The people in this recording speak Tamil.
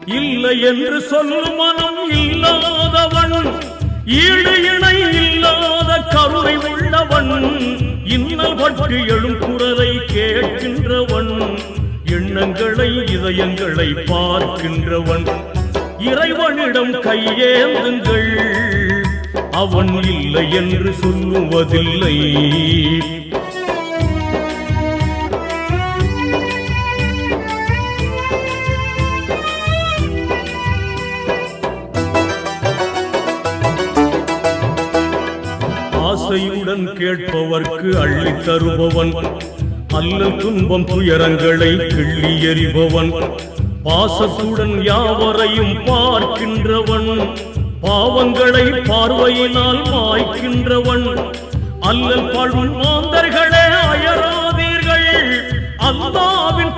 இல்லை என்று சொல்லும் மனம் இல்லாதவன், ஈடு இணை இல்லாத கருணை உள்ளவன், இன்னல் பட்டு எழும் குரலை கேட்கின்றவன், எண்ணங்களை இதயங்களை பார்க்கின்றவன், இறைவனிடம் கையேந்துங்கள், அவன் இல்லை என்று சொல்லுவதில்லை. ஆசையுடன் கேட்பவர்க்கு அள்ளி தருபவன், அல்லல் துன்பம் துயரங்களை கிள்ளி எறிபவன், பாசத்துடன் யாவரையும் பார்க்கின்றவன், பாவங்களை பார்வையினால் மாய்க்கின்றவன், அல்லல் பழும் மாந்தர்களே அயராதீர்கள், அல்லாஹ்வின்